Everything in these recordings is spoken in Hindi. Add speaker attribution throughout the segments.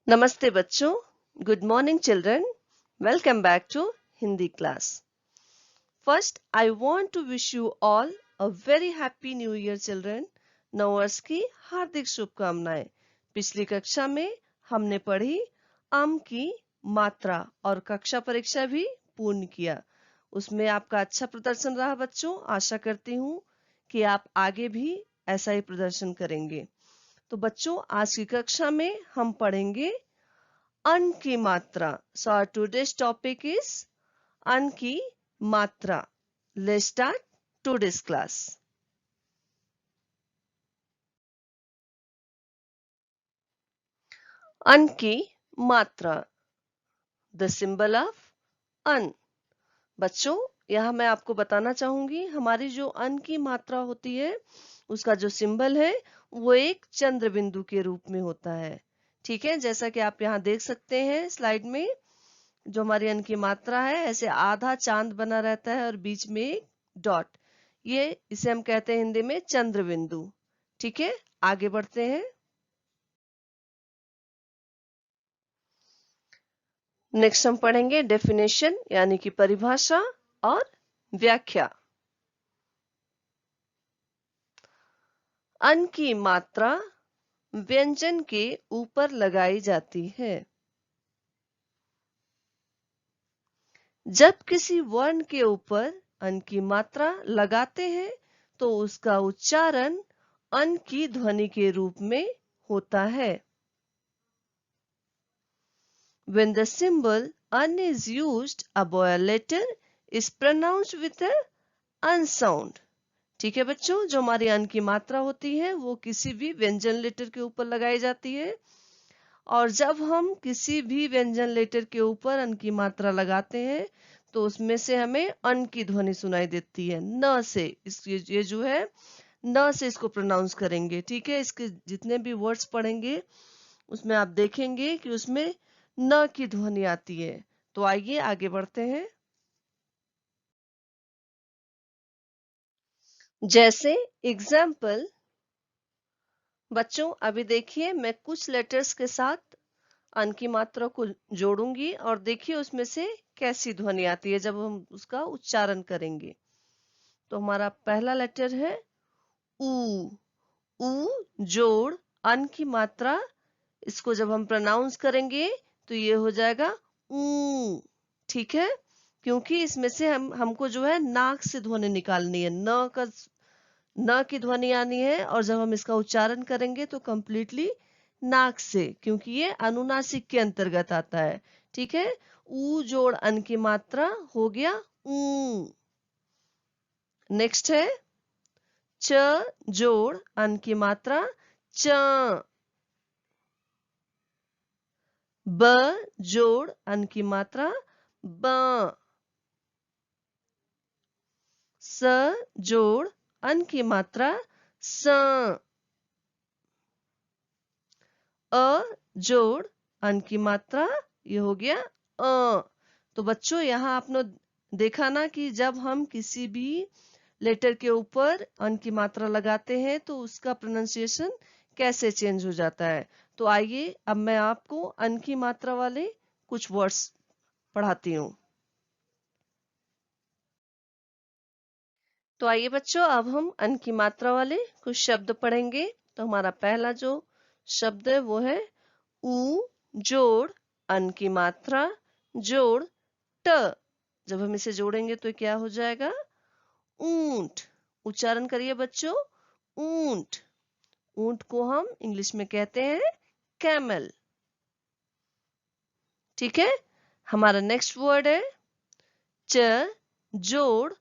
Speaker 1: Namaste बच्चों, good morning children, welcome back to Hindi class. First, I want to wish you all a very happy new year children. नववर्ष की हार्दिक शुभकामनाएं। पिछली कक्षा में हमने पढ़ी अम की मात्रा और कक्षा परीक्षा भी पूर्ण किया। उसमें आपका अच्छा प्रदर्शन रहा बच्चों। आशा करती हूँ कि आप आगे भी ऐसा ही प्रदर्शन करेंगे। तो बच्चों, आज की कक्षा में हम पढ़ेंगे अन की मात्रा। So our today's topic is अन की मात्रा. Let's start today's class. अन की मात्रा, the symbol of अन। बच्चों, यहाँ मैं आपको बताना चाहूंगी हमारी जो अन की मात्रा होती है उसका जो सिंबल है वो एक चंद्र बिंदु के रूप में होता है। ठीक है, जैसा कि आप यहाँ देख सकते हैं स्लाइड में, जो हमारी अन की मात्रा है ऐसे आधा चांद बना रहता है और बीच में एक डॉट। ये इसे हम कहते हैं हिंदी में चंद्र बिंदु। ठीक है, आगे बढ़ते हैं। नेक्स्ट हम पढ़ेंगे डेफिनेशन यानी कि परिभाषा और व्याख्या। अन की मात्रा व्यंजन के ऊपर लगाई जाती है। जब किसी वर्ण के ऊपर अन की मात्रा लगाते हैं तो उसका उच्चारण अन की ध्वनि के रूप में होता है। When the symbol an is used, a vowel letter is pronounced with a an sound. ठीक है बच्चों, जो हमारी अन की मात्रा होती है वो किसी भी व्यंजन लेटर के ऊपर लगाई जाती है और जब हम किसी भी व्यंजन लेटर के ऊपर अन की मात्रा लगाते हैं तो उसमें से हमें अन की ध्वनि सुनाई देती है। न से ये जो है न से इसको प्रोनाउंस करेंगे। ठीक है, इसके जितने भी वर्ड्स पढ़ेंगे उसमें आप देखेंगे कि उसमें न की ध्वनि आती है। तो आइए आगे बढ़ते हैं। जैसे एग्जाम्पल बच्चों, अभी देखिए मैं कुछ लेटर्स के साथ अन की मात्रा को जोड़ूंगी और देखिए उसमें से कैसी ध्वनि आती है जब हम उसका उच्चारण करेंगे। तो हमारा पहला लेटर है ऊ। ऊ जोड़ अन की मात्रा, इसको जब हम प्रोनाउंस करेंगे तो ये हो जाएगा ऊ। ठीक है, क्योंकि इसमें से हमको जो है नाक से ध्वनि निकालनी है, न की ध्वनि आनी है और जब हम इसका उच्चारण करेंगे तो कंप्लीटली नाक से, क्योंकि ये अनुनासिक के अंतर्गत आता है। ठीक है, ऊ जोड़ अन की मात्रा हो गया ऊ। नेक्स्ट है च जोड़ अन की मात्रा च। ब जोड़ अन की मात्रा ब। स जोड़ अन की मात्रा स। अ जोड़ अन की मात्रा ये हो गया अ। तो बच्चों, यहाँ आपने देखा ना कि जब हम किसी भी लेटर के ऊपर अन की मात्रा लगाते हैं तो उसका प्रोनाउंसिएशन कैसे चेंज हो जाता है। तो आइए अब मैं आपको अन की मात्रा वाले कुछ वर्ड्स पढ़ाती हूँ। तो आइए बच्चों, अब हम अन की मात्रा वाले कुछ शब्द पढ़ेंगे। तो हमारा पहला जो शब्द है वो है ऊ जोड़ अन की मात्रा जोड़ ट। जब हम इसे जोड़ेंगे तो क्या हो जाएगा ऊंट। उच्चारण करिए बच्चों, ऊंट। ऊंट को हम इंग्लिश में कहते हैं कैमल। ठीक है, हमारा नेक्स्ट वर्ड है च जोड़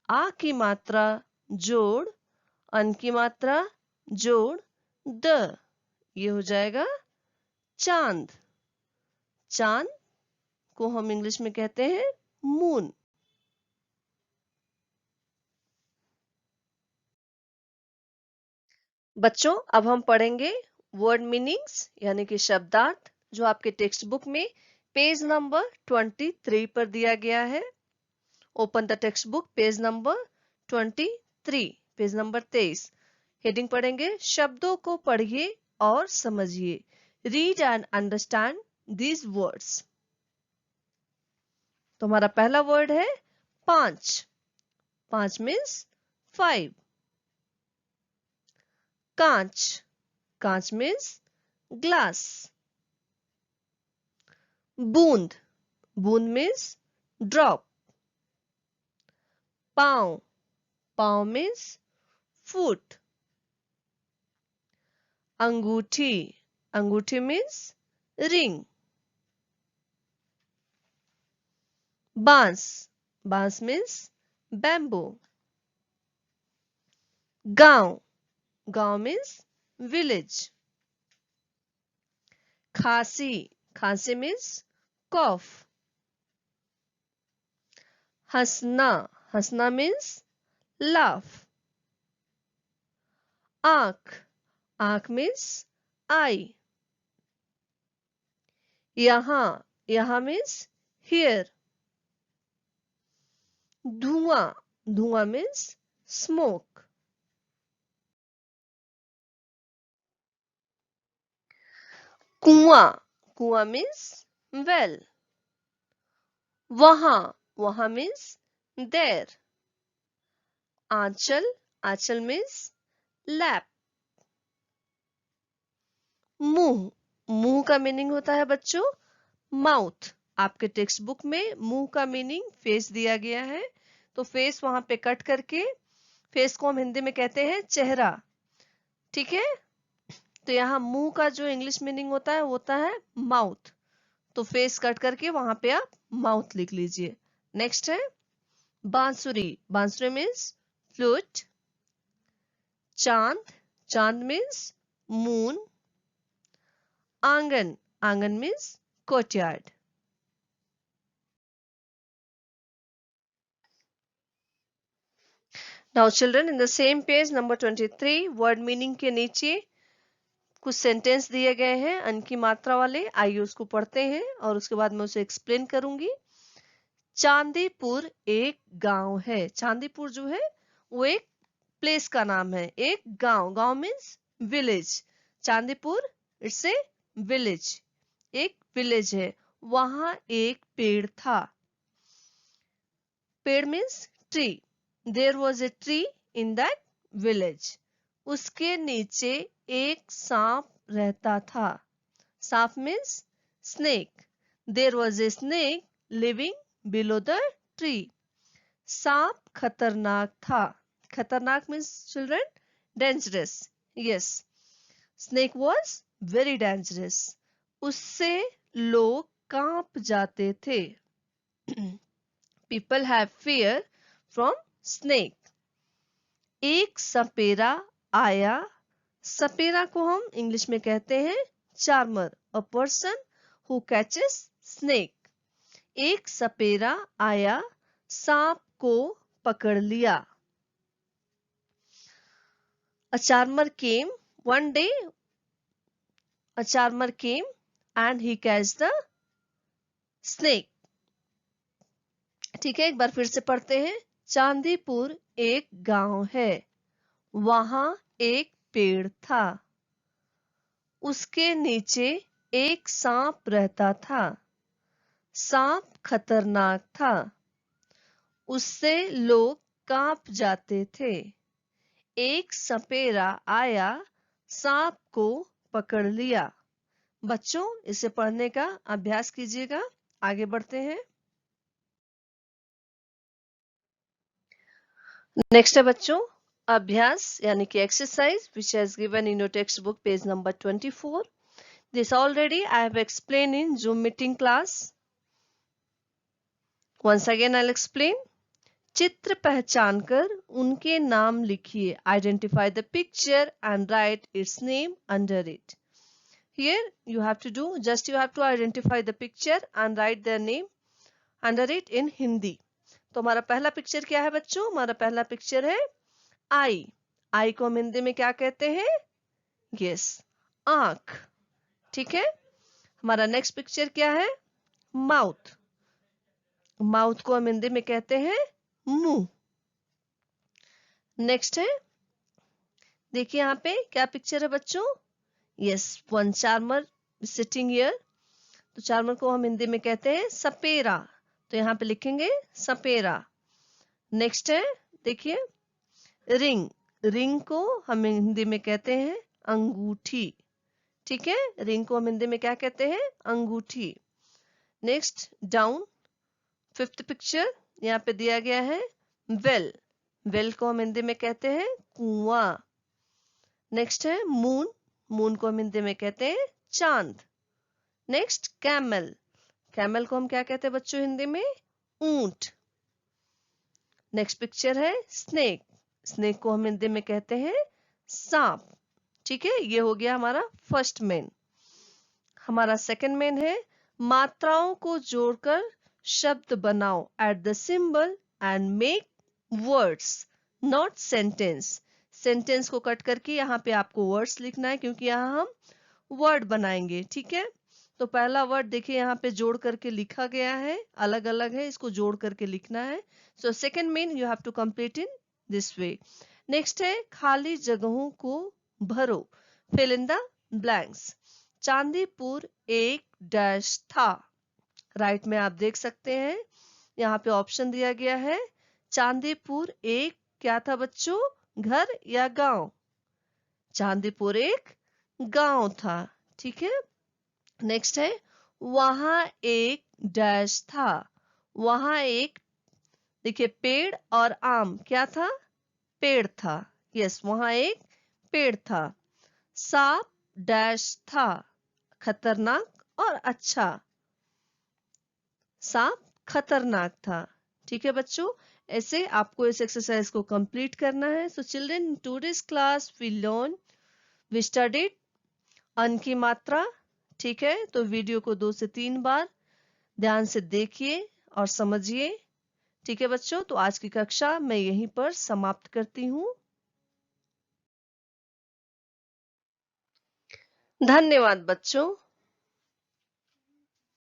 Speaker 1: आ की मात्रा जोड़ अन की मात्रा जोड़ द। ये हो जाएगा चांद। चांद को हम इंग्लिश में कहते हैं मून। बच्चों, अब हम पढ़ेंगे वर्ड मीनिंग्स यानी कि शब्दार्थ, जो आपके टेक्स्ट बुक में पेज नंबर 23 पर दिया गया है। Open the text book, page number 23, page number 23। Heading पढ़ेंगे शब्दों को पढ़िए और समझिए। Read and understand these words. तो हमारा पहला वर्ड है 5. 5 means 5. कांच. कांच means glass. बूंद. बूंद means drop. पाँव. पाँव means foot. अंगूठी. अंगूठी means ring. बांस. बांस means bamboo. गांव. गांव means village. खांसी. खांसी means cough. हंसना. हंसना means laugh. आंख. आंख means eye. यहाँ. यहाँ means here. धुआं. धुआं means smoke. कुआं. कुआं means well. वहां. वहां means there. Aanchal. Aanchal means lap. मुंह. मुंह का मीनिंग होता है बच्चों माउथ. आपके टेक्स्ट बुक में मुंह का मीनिंग फेस दिया गया है, तो फेस वहां पे कट करके फेस को हम हिंदी में कहते हैं चेहरा. ठीक है, तो यहाँ मुंह का जो इंग्लिश मीनिंग होता है वो होता है माउथ. तो फेस कट करके वहां पे आप माउथ लिख लीजिए. नेक्स्ट है बांसुरी. बांसुरी मीन्स फ्लूट. चांद. चांद मीन्स मून. आंगन. आंगन means courtyard. Now children, in the same page number 23, word meaning के नीचे कुछ सेंटेंस दिए गए हैं अन की मात्रा वाले. आइए उसको पढ़ते हैं और उसके बाद मैं उसे एक्सप्लेन करूंगी. चांदीपुर एक गांव है. चांदीपुर जो है वो एक प्लेस का नाम है, एक गांव. गांव means village. Chandipur it's a village, एक विलेज है. वहां एक पेड़ था. पेड़ means tree. There was a tree in that village. उसके नीचे एक सांप रहता था. सांप means snake. There was a snake living below the tree. सांप खतरनाक था. खतरनाक means children dangerous. Yes, snake was very dangerous. उससे लोग कांप जाते थे. People have fear from snake. एक सपेरा आया. सपेरा को हम इंग्लिश में कहते हैं charmer. A person who catches snake. एक सपेरा आया, सांप को पकड़ लिया. A charmer came one day. A charmer came and he catch the snake. ठीक है, एक बार फिर से पढ़ते हैं. चांदीपुर एक गांव है. वहां एक पेड़ था. उसके नीचे एक सांप रहता था. सांप खतरनाक था. उससे लोग कांप जाते थे. एक सपेरा आया, सांप को पकड़ लिया. बच्चों, इसे पढ़ने का अभ्यास कीजिएगा. आगे बढ़ते हैं. नेक्स्ट है बच्चों अभ्यास यानी कि exercise which has given in your text book page number 24. This already I have explain in Zoom meeting class. Once again I will explain. चित्र पहचान कर उनके नाम लिखिए. Identify the picture and write its name under it. Here you have to do just you have to identify the picture and write their name under it in Hindi. तो हमारा पहला पिक्चर क्या है बच्चों? हमारा पहला पिक्चर है आई. आई को हम हिंदी में क्या कहते हैं? यस, आंख. ठीक है. हमारा नेक्स्ट पिक्चर क्या है? माउथ. माउथ को हम हिंदी में कहते हैं मुंह. नेक्स्ट है, देखिए यहाँ पे क्या पिक्चर है बच्चों? Yes, one charmer sitting here. तो चार्मर को हम हिंदी में कहते हैं सपेरा, तो यहाँ पे लिखेंगे सपेरा। नेक्स्ट है, देखिए रिंग। रिंग को हम हिंदी में कहते हैं अंगूठी। ठीक है, रिंग को हम हिंदी में क्या कहते हैं? अंगूठी। नेक्स्ट डाउन, फिफ्थ पिक्चर यहाँ पे दिया गया है वेल। वेल को हम हिंदी में कहते हैं कुआं। नेक्स्ट है मून। मून को हम हिंदी में कहते हैं चांद। Next camel. कैमल को हम क्या कहते हैं बच्चों हिंदी में? ऊंट। नेक्स्ट पिक्चर है स्नेक। स्नेक को हम हिंदी में कहते हैं सांप। ठीक है, ये हो गया हमारा फर्स्ट मेन। हमारा सेकंड मेन है मात्राओं को जोड़कर शब्द बनाओ। At the symbol and make words, not sentence. Sentence को कट करके यहाँ पे आपको वर्ड्स लिखना है, क्योंकि यहाँ हम वर्ड बनाएंगे। ठीक है, तो पहला वर्ड देखिए यहाँ पे जोड़ करके लिखा गया है, अलग अलग है, इसको जोड़ करके लिखना है। सो सेकंड मेन you have to complete in this way. Next है खाली जगहों को भरो, fill in the blanks. Chandipur एक डैश था। राइट में आप देख सकते हैं यहाँ पे ऑप्शन दिया गया है। चांदीपुर एक क्या था बच्चों? घर या गांव? चांदीपुर एक गांव था। ठीक है, नेक्स्ट है वहां एक डैश था। वहां एक, देखिए पेड़ और आम क्या था? पेड़ था। यस, वहां एक पेड़ था। सांप डैश था, खतरनाक और अच्छा। सांप खतरनाक था। ठीक है बच्चों, ऐसे आपको इस एक्सरसाइज को कंप्लीट करना है। So children, in today's class we studied अन की मात्रा। ठीक है, तो वीडियो को 2 से 3 बार ध्यान से देखिए और समझिए। ठीक है बच्चों, तो आज की कक्षा मैं यहीं पर समाप्त करती हूँ। धन्यवाद बच्चों।